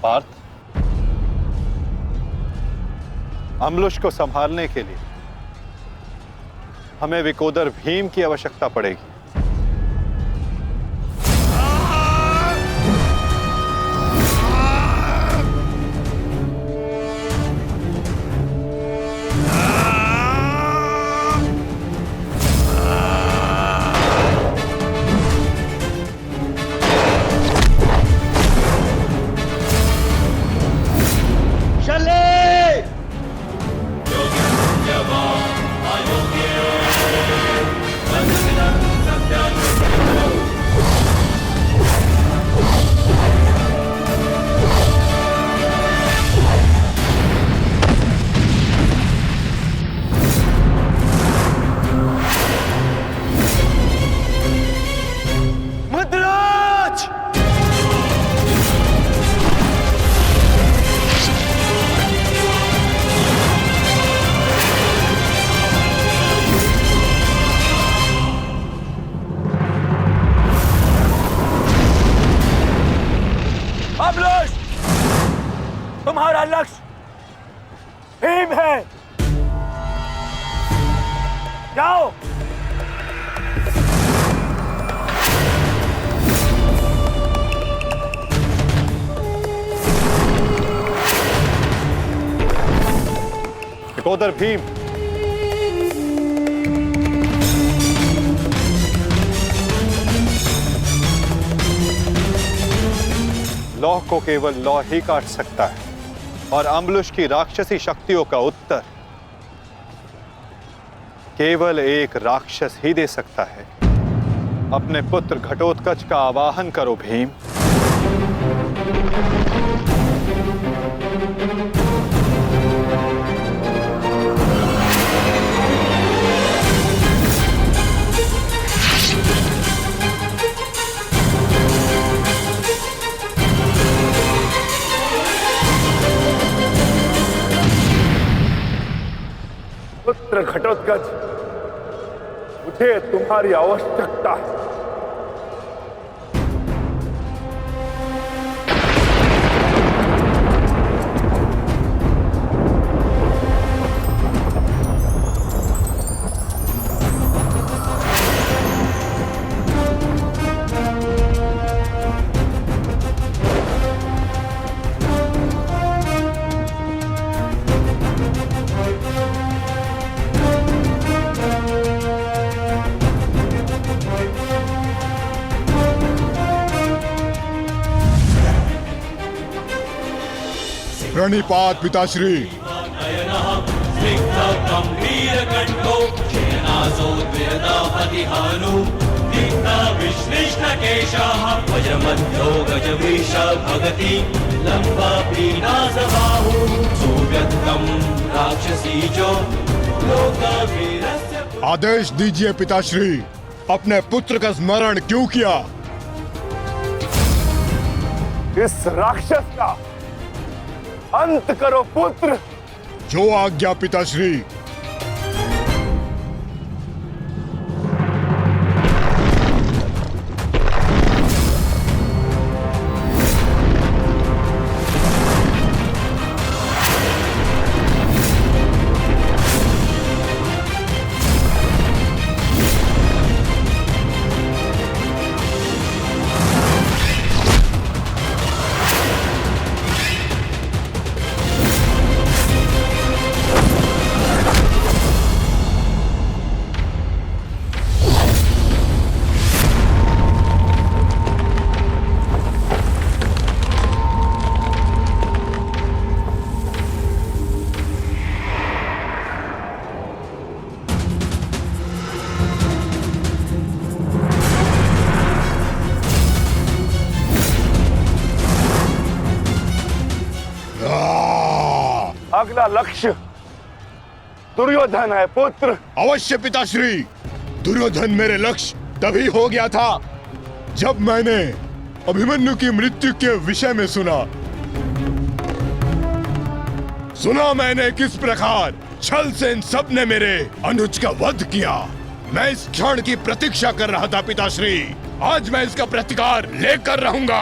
पार्थ, अमलुष को संभालने के लिए हमें विकोदर भीम की आवश्यकता पड़ेगी। तुम्हारा लक्ष्य भीम है। जाओ। विकोदर भीम, लौह को केवल लौह ही काट सकता है और अमलुष की राक्षसी शक्तियों का उत्तर केवल एक राक्षस ही दे सकता है। अपने पुत्र घटोत्कच का आवाहन करो भीम। पुत्र घटोत्कच, मुझे तुम्हारी आवश्यकता है। प्रणिपात पिताश्री। आदेश दीजिए पिताश्री, अपने पुत्र का स्मरण क्यों किया? इस राक्षस का अंत करो पुत्र। जो आज्ञा पिताश्री। अगला लक्ष्य दुर्योधन है पुत्र। अवश्य पिताश्री, दुर्योधन मेरे लक्ष्य तभी हो गया था जब मैंने अभिमन्यु की मृत्यु के विषय में सुना मैंने किस प्रकार छल से इन सब ने मेरे अनुज का वध किया। मैं इस क्षण की प्रतीक्षा कर रहा था पिताश्री, आज मैं इसका प्रतिकार लेकर रहूंगा।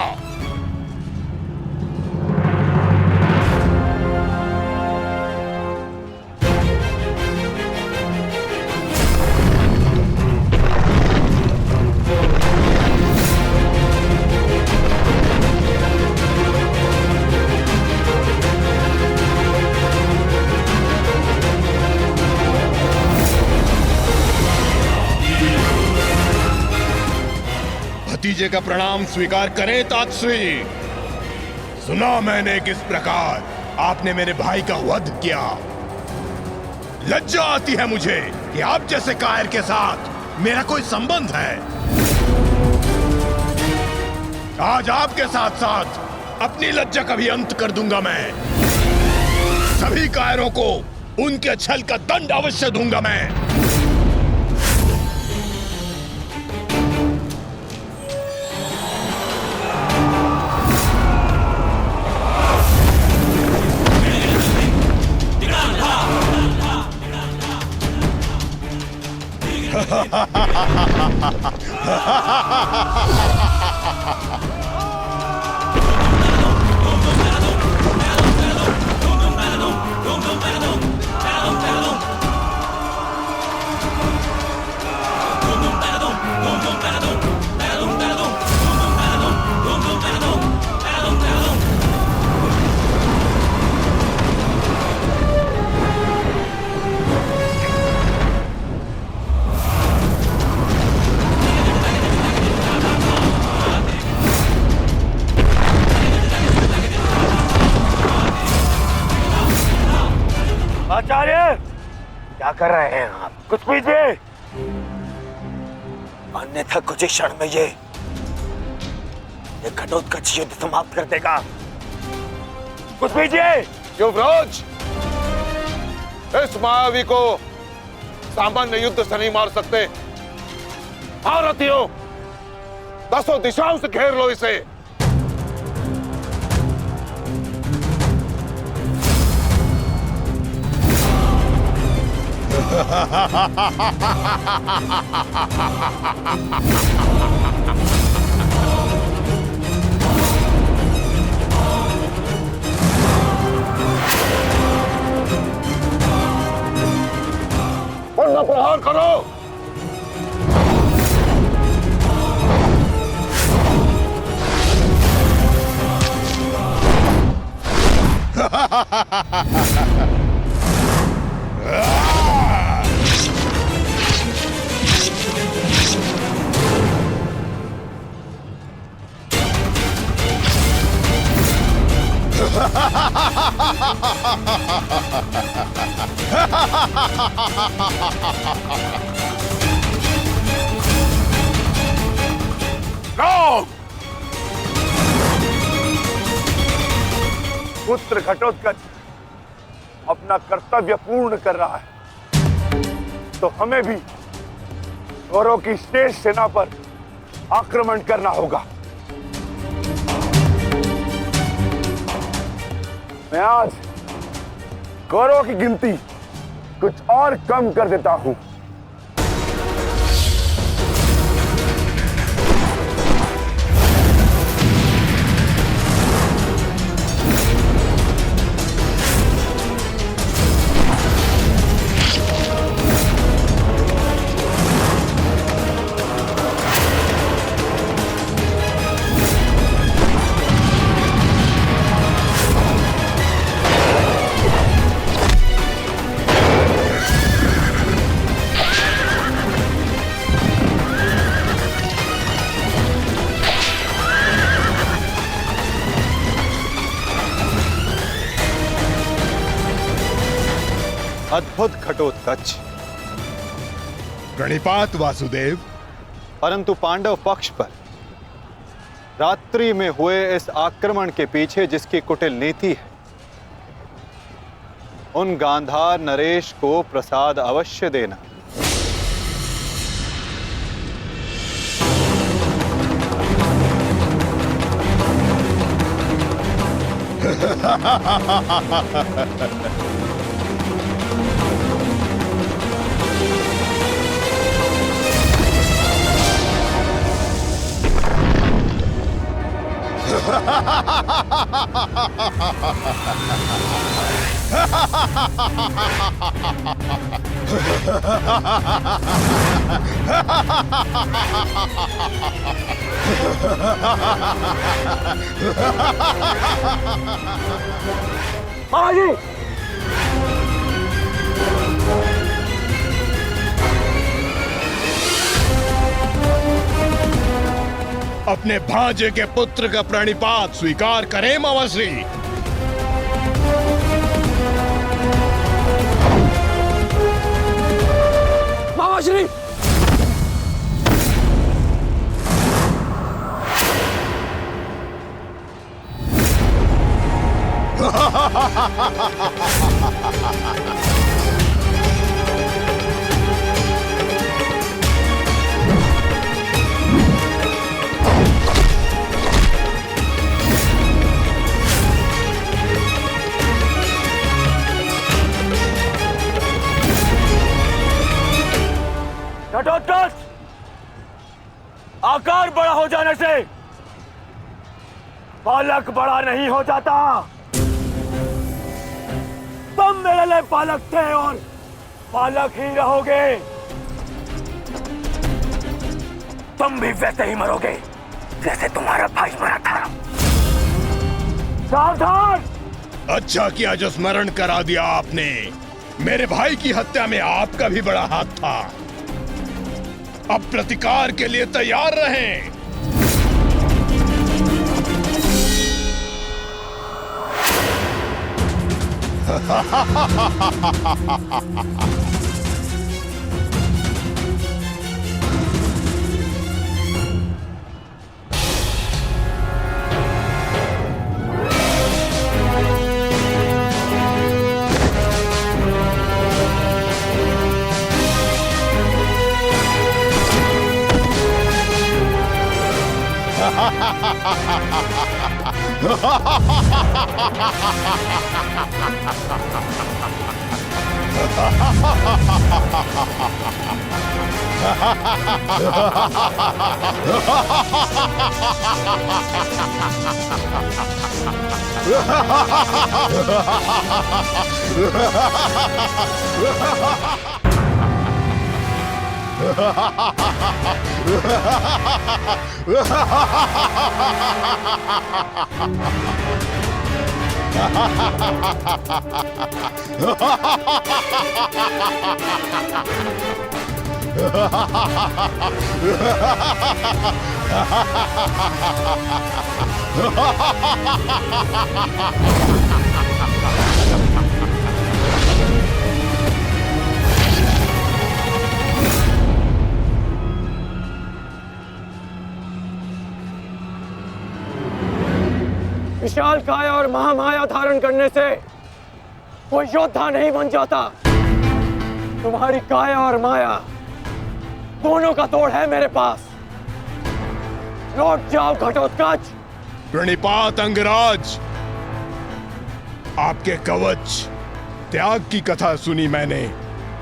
भतीजे का प्रणाम स्वीकार करें तातश्री। सुना मैंने किस प्रकार आपने मेरे भाई का वध किया। लज्जा आती है मुझे कि आप जैसे कायर के साथ मेरा कोई संबंध है। आज आपके साथ साथ अपनी लज्जा का भी अंत कर दूंगा मैं। सभी कायरों को उनके छल का दंड अवश्य दूंगा मैं। आचार्य, क्या कर रहे हैं आप? कुछ कीजिए, अन्यथा कुछ ही क्षण में ये घटोत्कच युद्ध समाप्त कर देगा। कुछ कीजिए। युवराज, इस मायावी को सामान्य युद्ध से नहीं मार सकते। भारतीयों, 10 दिशाओं से घेर लो इसे। पुनः प्रहार करो। पुत्र घटोत्कच अपना कर्तव्य पूर्ण कर रहा है, तो हमें भी कौरवों की शेष सेना पर आक्रमण करना होगा। मैं आज कौरवों की गिनती कुछ और कम कर देता हूं। अद्भुत घटोत्कच। प्रणिपात वासुदेव। परंतु पांडव पक्ष पर रात्रि में हुए इस आक्रमण के पीछे जिसकी कुटिल नीति है, उन गांधार नरेश को प्रसाद अवश्य देना। बाबाजी, अपने भांजे के पुत्र का प्रणिपात स्वीकार करें मामाश्री। मामाश्री, घटोत्कच, आकार बड़ा हो जाने से बालक बड़ा नहीं हो जाता। तुम मेरे लिए बालक थे और बालक ही रहोगे। तुम भी वैसे ही मरोगे जैसे तुम्हारा भाई मरा था। सावधान! अच्छा किया जो स्मरण करा दिया आपने। मेरे भाई की हत्या में आपका भी बड़ा हाथ था। अब प्रतिकार के लिए तैयार रहें। विशाल काया और महामाया धारण करने से कोई योद्धा नहीं बन जाता। तुम्हारी काया और माया दोनों का तोड़ है मेरे पास। लौट जाओ घटोत्कच। प्रणिपात अंगराज। आपके कवच त्याग की कथा सुनी मैंने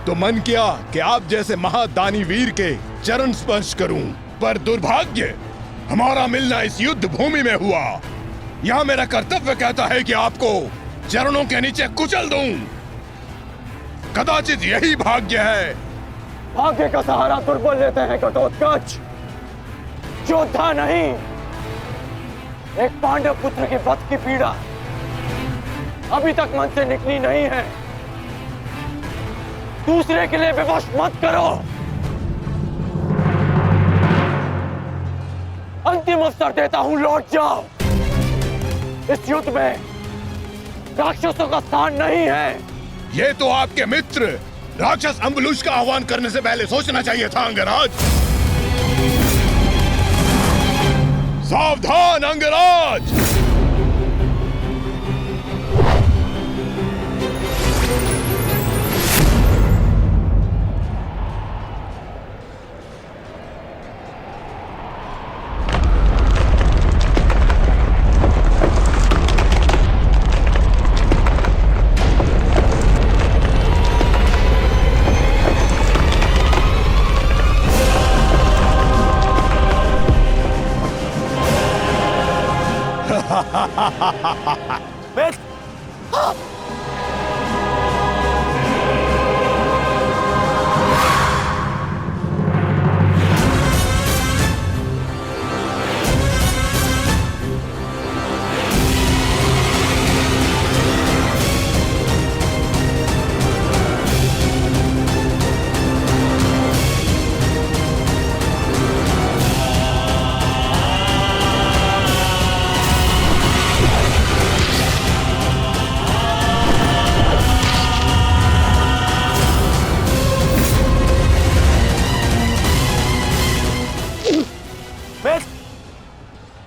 तो मन किया कि आप जैसे महादानी वीर के चरण स्पर्श करूं, पर दुर्भाग्य हमारा मिलना इस युद्ध भूमि में हुआ। यह मेरा कर्तव्य कहता है कि आपको चरणों के नीचे कुचल दूं। कदाचित यही भाग्य है। भाग्य का सहारा दुर्बल लेते हैं घटोत्कच, योद्धा नहीं। एक पांडव पुत्र के वध की पीड़ा अभी तक मन से निकली नहीं है। दूसरे के लिए विवश मत करो। अंतिम अवसर देता हूं, लौट जाओ। इस युद्ध में राक्षसों का स्थान नहीं है। ये तो आपके मित्र राक्षस अम्बुलुष का आह्वान करने से पहले सोचना चाहिए था अंगराज। सावधान अंगराज। बेस्ट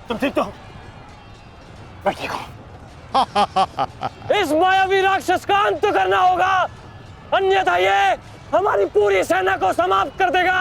तुम ठीक तो हो? मैं ठीक हूं। इस मायावी राक्षस का अंत करना होगा, अन्यथा ये हमारी पूरी सेना को समाप्त कर देगा।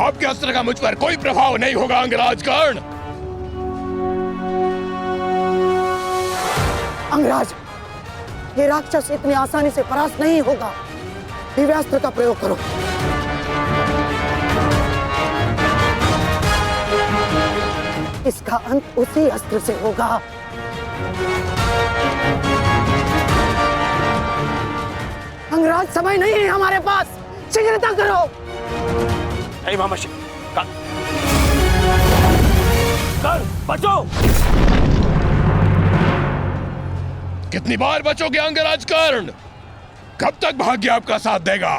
आपके अस्त्र का मुझ पर कोई प्रभाव नहीं होगा अंगराज कर्ण। अंगराज, ये राक्षस इतनी आसानी से परास्त नहीं होगा। दिव्यास्त्र का प्रयोग करो। इसका अंत उसी अस्त्र से होगा। अंगराज, समय नहीं है हमारे पास, शीघ्रता करो। नहीं मामाशी, कर बचो। कितनी बार बचोगे अंगराज कर्ण? कब तक भाग्य आपका साथ देगा?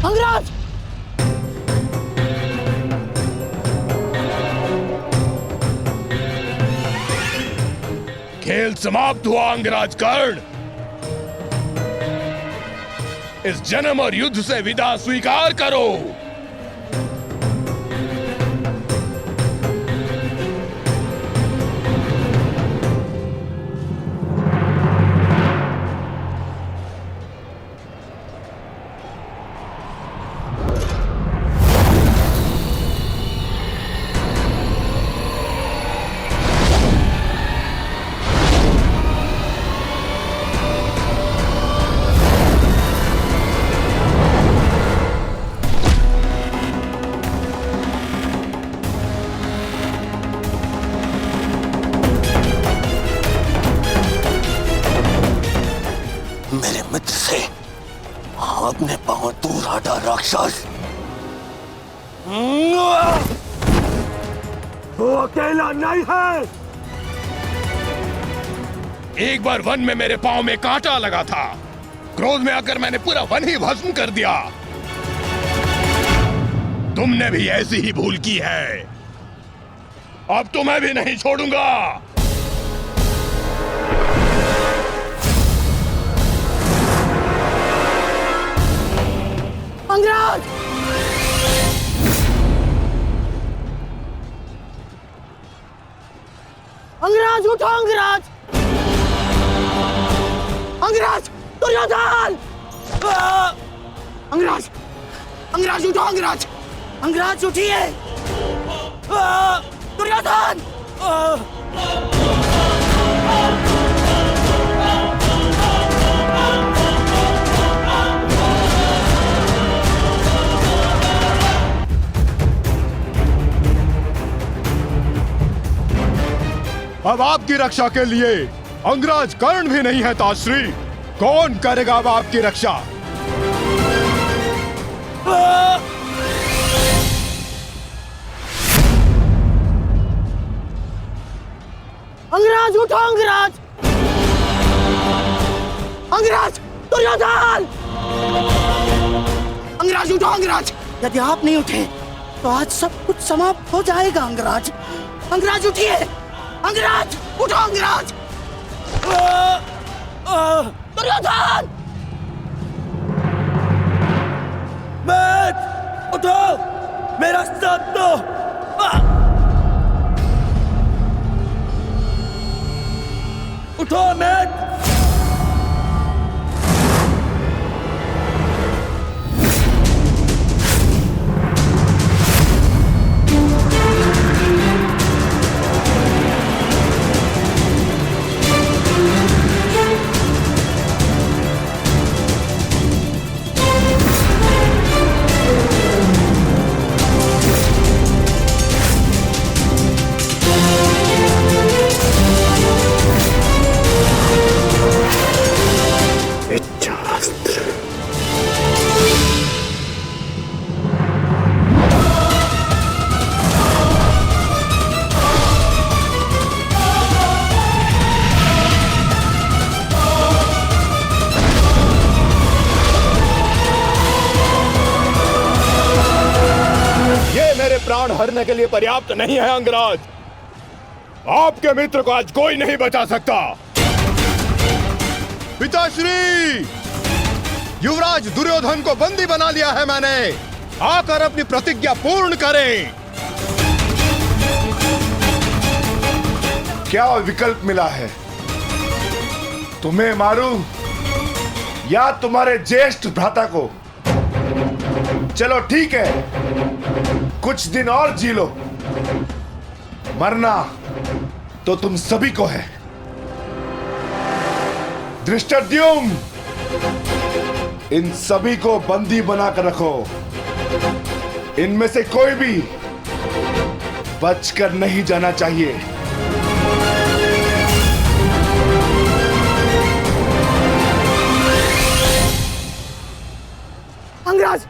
अंगराज, खेल समाप्त हुआ अंगराज कर्ण। इस जन्म और युद्ध से विदा स्वीकार करो। मेरे मित्र से अपने पांव दूर हटा राक्षस। वो अकेला नहीं है। एक बार वन में मेरे पांव में कांटा लगा था। क्रोध में आकर मैंने पूरा वन ही भस्म कर दिया। तुमने भी ऐसी ही भूल की है। अब तो मैं भी नहीं छोड़ूंगा। अंगराज, अंगराज उठो। अंगराज, अंगराज, दुर्योधन! अंगराज, अंगराज उठो। अंगराज, अंगराज उठिए। दुर्योधन! अब आपकी रक्षा के लिए अंगराज कर्ण भी नहीं है ताश्री। कौन करेगा अब आपकी रक्षा? अंगराज उठो। अंगराज, अंगराज, दुर्योधन! अंगराज उठो। अंगराज, यदि आप नहीं उठे तो आज सब कुछ समाप्त हो जाएगा अंगराज। अंगराज उठिए, अंगराज उठो, अंगराज। दुर्योधन! उठो, मेरा साथ दो। उठो मैथ। प्राण हरने के लिए पर्याप्त नहीं है अंगराज। आपके मित्र को आज कोई नहीं बचा सकता। पिताश्री, युवराज दुर्योधन को बंदी बना लिया है मैंने। आकर अपनी प्रतिज्ञा पूर्ण करें। क्या विकल्प मिला है? तुम्हें मारूं या तुम्हारे ज्येष्ठ भ्राता को? चलो ठीक है, कुछ दिन और जी लो। मरना तो तुम सभी को है। धृष्टद्युम्न, इन सभी को बंदी बनाकर रखो। इनमें से कोई भी बचकर नहीं जाना चाहिए। अंगराज,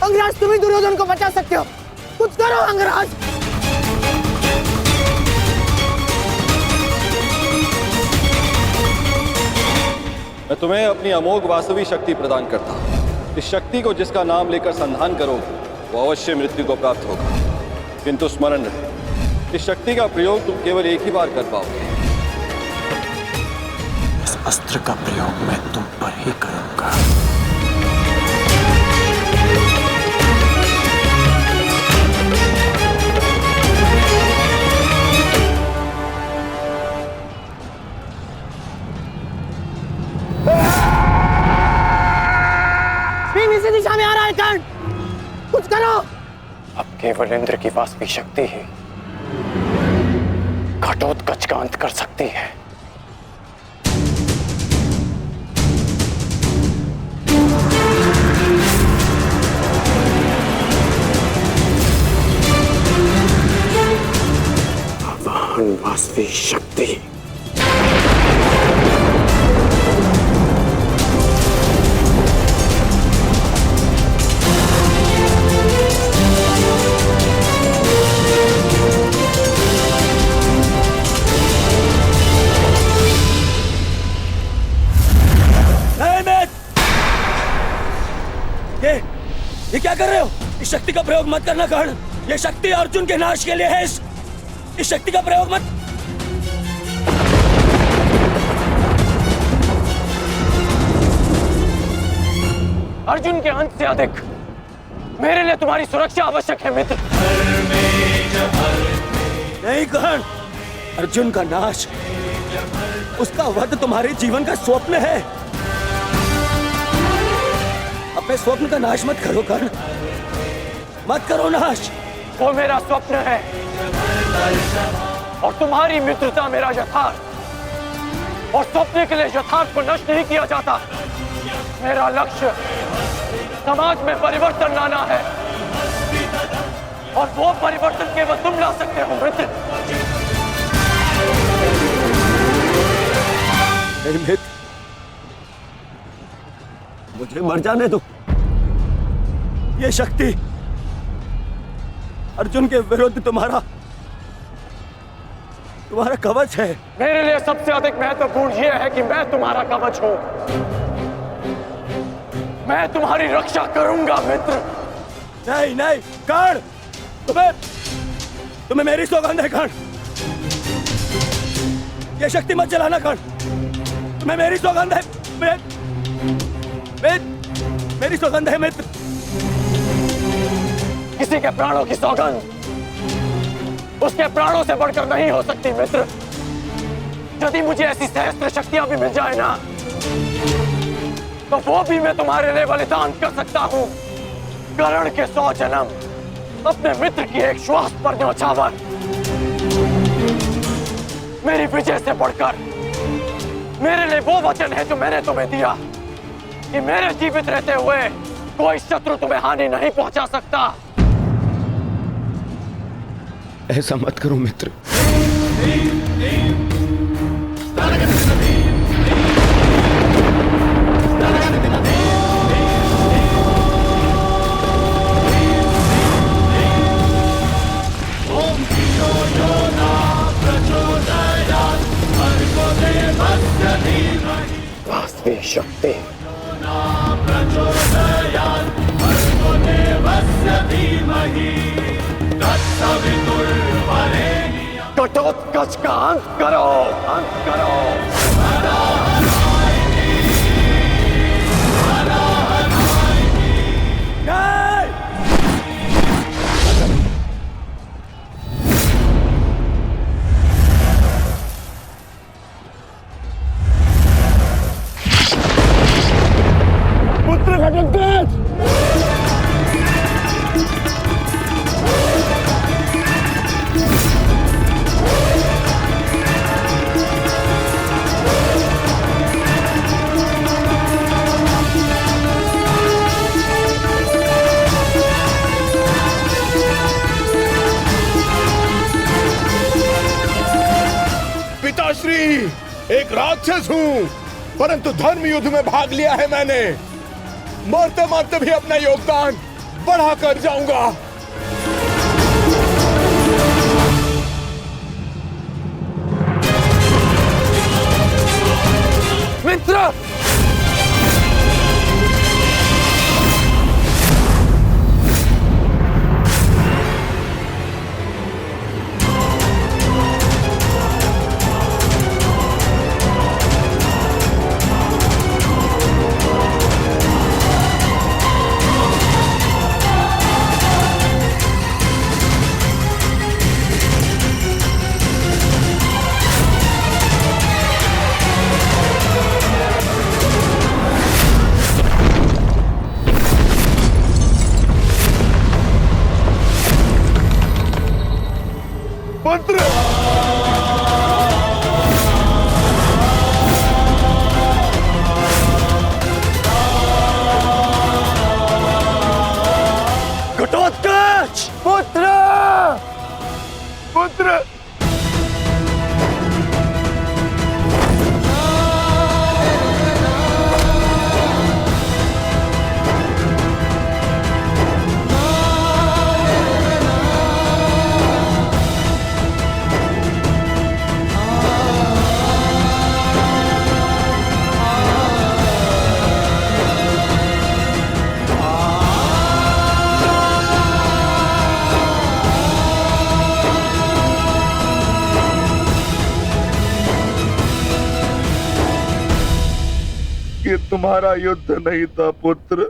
अंगराज तुम ही दुर्योधन को बचा सकते हो। कुछ करो अंगराज। मैं तुम्हें अपनी अमोघ वास्तवी शक्ति प्रदान करता हूं। इस शक्ति को जिसका नाम लेकर संधान करोगे वो अवश्य मृत्यु को प्राप्त होगा। किंतु स्मरण रहे, इस शक्ति का प्रयोग तुम केवल एक ही बार कर पाओगे। इस अस्त्र का प्रयोग मैं तुम पर ही करूंगा। इसी दिशा में आ रहा है कर्ण, कुछ करो। अब केवल इंद्र की वास्तविक शक्ति ही घटोत्कच का अंत कर सकती है। आवाहन वास्तविक शक्ति। ये क्या कर रहे हो? इस शक्ति का प्रयोग मत करना कर्ण। ये शक्ति अर्जुन के नाश के लिए है। इस शक्ति का प्रयोग मत। अर्जुन के अंत से अधिक मेरे लिए तुम्हारी सुरक्षा आवश्यक है मित्र। नहीं कर्ण, अर्जुन का नाश, उसका वध तुम्हारे जीवन का स्वप्न है। अपने स्वप्न का नाश मत करो कर्ण, मत करो नाश। वो मेरा स्वप्न है और तुम्हारी मित्रता मेरा यथार्थ। और स्वप्न के लिए यथार्थ को नष्ट नहीं किया जाता। मेरा लक्ष्य समाज में परिवर्तन लाना है और वो परिवर्तन केवल तुम ला सकते हो मित्र। मित्र, मुझे मर जाने दो। ये शक्ति अर्जुन के विरुद्ध तुम्हारा कवच है। मेरे लिए सबसे अधिक महत्वपूर्ण यह है कि मैं तुम्हारा कवच हूं। मैं तुम्हारी रक्षा करूंगा मित्र। नहीं नहीं कर्ण, तुम्हें मेरी सौगंध है कर्ण, ये शक्ति मत चलाना कर्ण, तुम्हें मेरी सौगंध है, मेरी सौगंध है मित्र। किसी के प्राणों की सौगंध उसके प्राणों से बढ़कर नहीं हो सकती मित्र। यदि मुझे ऐसी सहस्त्र शक्तियां भी मिल जाए ना, तो वो भी मैं तुम्हारे लिए बलिदान कर सकता हूं। कर्ण के 100 जन्म अपने मित्र की एक श्वास पर न्यौछावर। मेरी विजय से बढ़कर मेरे लिए वो वचन है जो मैंने तुम्हें दिया कि मेरे जीवित रहते हुए कोई शत्रु तुम्हें हानि नहीं पहुंचा सकता। ऐसा मत करो मित्र। वास्तविक शक्ति घटोत्कच का अंत करो, अंत करो। पुत्र घटोत्कच! पिताश्री, एक राक्षस हूं, परंतु धर्म युद्ध में भाग लिया है मैंने। मरते मरते भी अपना योगदान बढ़ाकर जाऊंगा। मित्र, पुत्र! घटोत्कच! पुत्र! पुत्र! ये तुम्हारा युद्ध नहीं था पुत्र,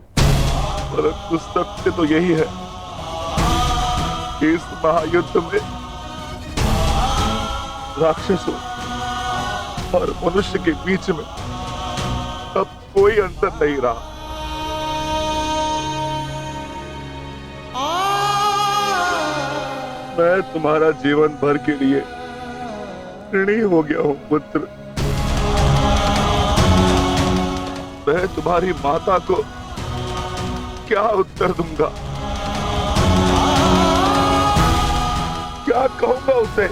परंतु सत्य तो यही है कि इस महायुद्ध में राक्षसों और मनुष्य के बीच में अब कोई अंतर नहीं रहा। मैं तुम्हारा जीवन भर के लिए ऋणी हो गया हूं पुत्र। मैं तुम्हारी माता को क्या उत्तर दूंगा, क्या कहूंगा उसे?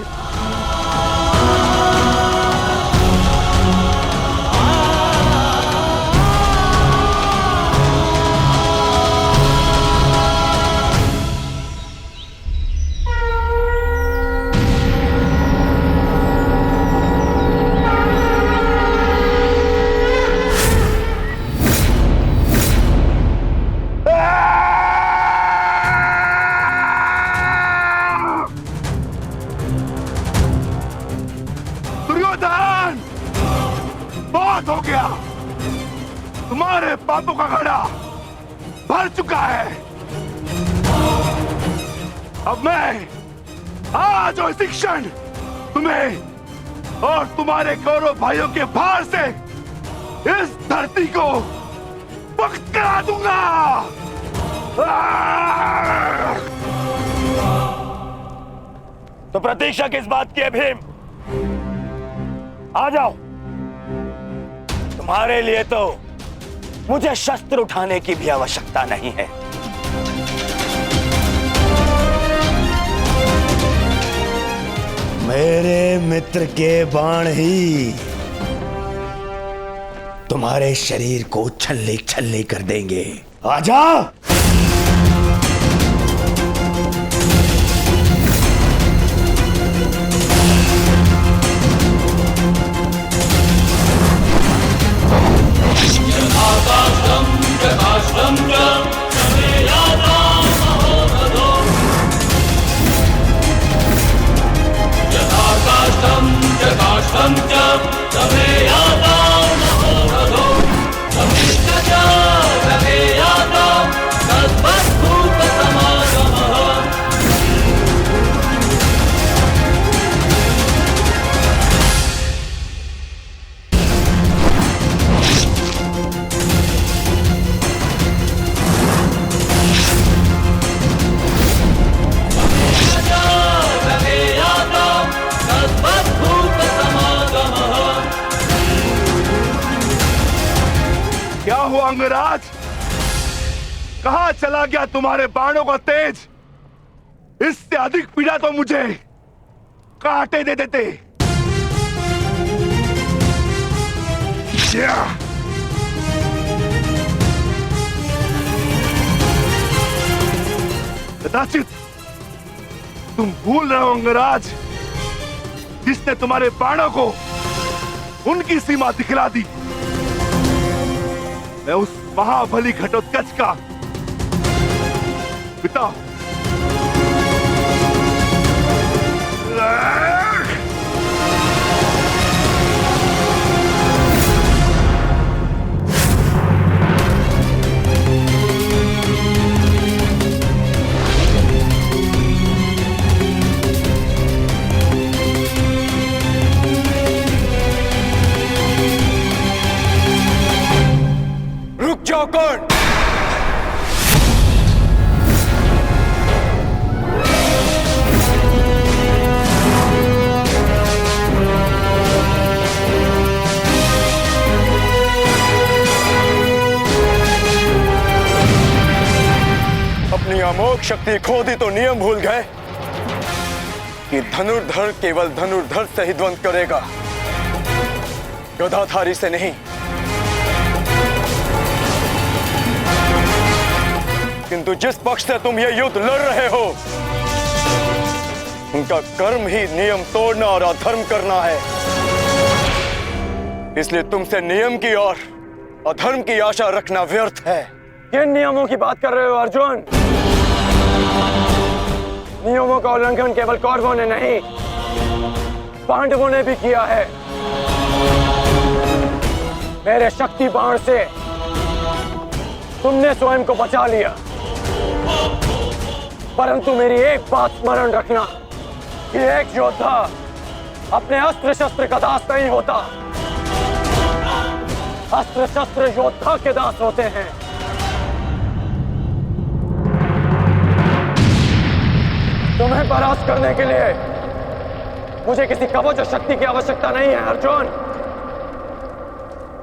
बर्बाद हो गया। तुम्हारे पापों का घड़ा भर चुका है। अब मैं आज और इसी क्षण तुम्हें और तुम्हारे कौरव भाइयों के भार से इस धरती को मुक्त करा दूंगा। तो प्रतीक्षा किस बात की है भीम? आ जाओ। तुम्हारे लिए तो मुझे शस्त्र उठाने की भी आवश्यकता नहीं है। मेरे मित्र के बाण ही तुम्हारे शरीर को छल्ले छल्ले कर देंगे। आजा। क्या हुआ अंगराज? कहां चला गया तुम्हारे बाणों का तेज? इससे अधिक पीड़ा तो मुझे कांटे दे देते। कदाचित तुम भूल रहे हो अंगराज, जिसने तुम्हारे बाणों को उनकी सीमा दिखला दी। मैं उस महाबली घटोत्कच का पिता। रुक जाओ कौन? अपनी अमोघ शक्ति खो दी तो नियम भूल गए कि धनुर्धर केवल धनुर्धर से ही द्वंद करेगा, गदाधारी से नहीं। किंतु जिस पक्ष से तुम ये युद्ध लड़ रहे हो, उनका कर्म ही नियम तोड़ना और अधर्म करना है। इसलिए तुमसे नियम की और अधर्म की आशा रखना व्यर्थ है। किन नियमों की बात कर रहे हो अर्जुन? नियमों का उल्लंघन केवल कौरवों ने नहीं, पांडवों ने भी किया है। मेरे शक्ति बाण से तुमने स्वयं को बचा लिया, परंतु मेरी एक बात स्मरण रखना कि एक योद्धा अपने अस्त्र शस्त्र का दास नहीं होता। अस्त्र शस्त्र योद्धा के दास होते हैं। तुम्हें परास्त करने के लिए मुझे किसी कवच और शक्ति की आवश्यकता नहीं है अर्जुन।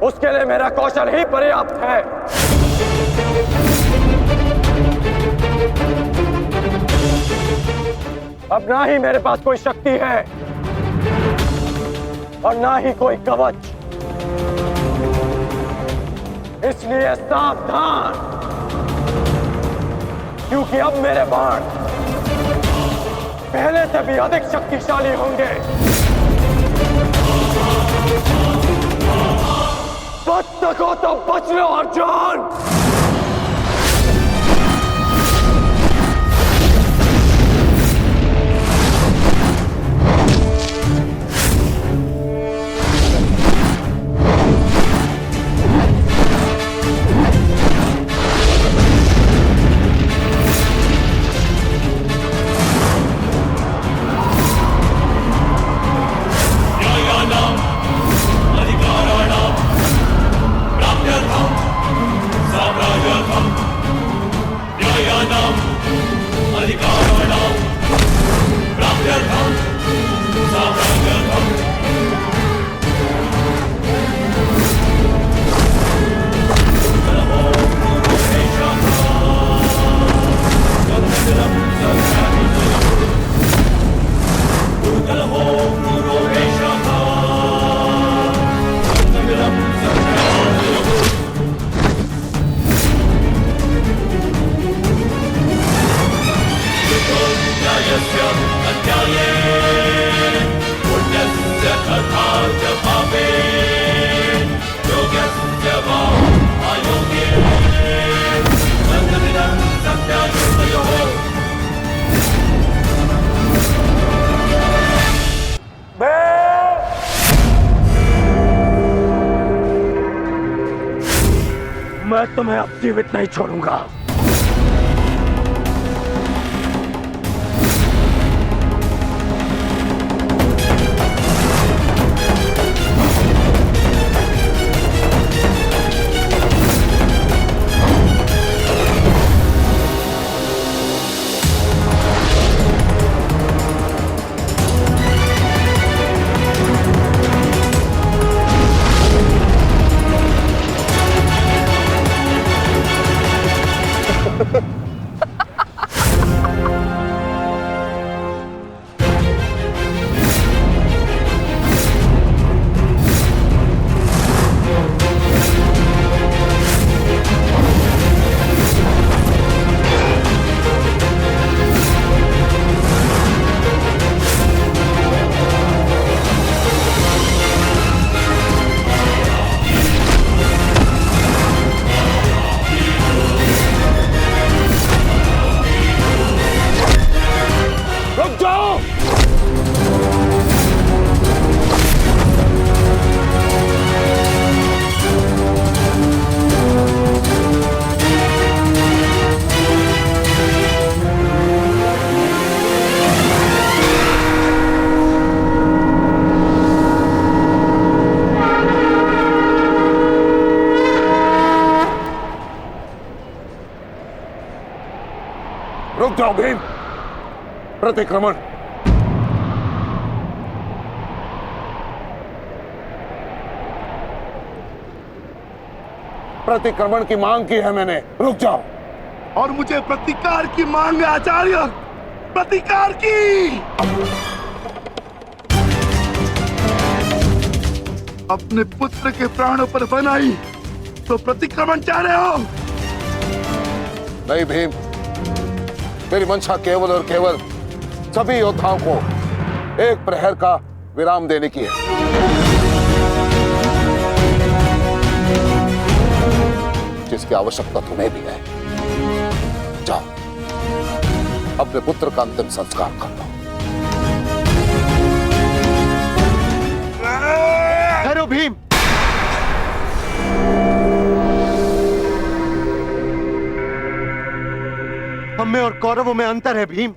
उसके लिए मेरा कौशल ही पर्याप्त है। अब ना ही मेरे पास कोई शक्ति है और ना ही कोई कवच, इसलिए सावधान, क्योंकि अब मेरे बाण पहले से भी अधिक शक्तिशाली होंगे। बच सको तो बच लो अर्जुन। मैं तुम्हें अब जीवित नहीं छोड़ूंगा। रुक जाओ। रुक जाओ भीम। प्रतिक्रमण। प्रतिक्रमण की मांग की है मैंने, रुक जाओ। और मुझे प्रतिकार की मांग है आचार्य, प्रतिकार की। अपने पुत्र के प्राणों पर बनाई तो प्रतिक्रमण चाह रहे हो? नहीं भीम, मेरी मंशा केवल और केवल सभी योद्धाओं को एक प्रहर का विराम देने की है। जिसकी आवश्यकता तुम्हें भी है। जाओ, अपने पुत्र का अंतिम संस्कार कर लो। ठहरो भीम। हम में और कौरवों में अंतर है भीम।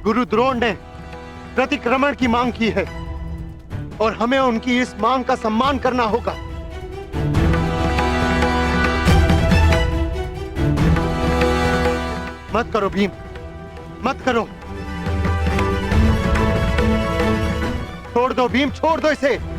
गुरु द्रोण ने प्रतिक्रमण की मांग की है और हमें उनकी इस मांग का सम्मान करना होगा। मत करो भीम, मत करो। छोड़ दो भीम, छोड़ दो इसे।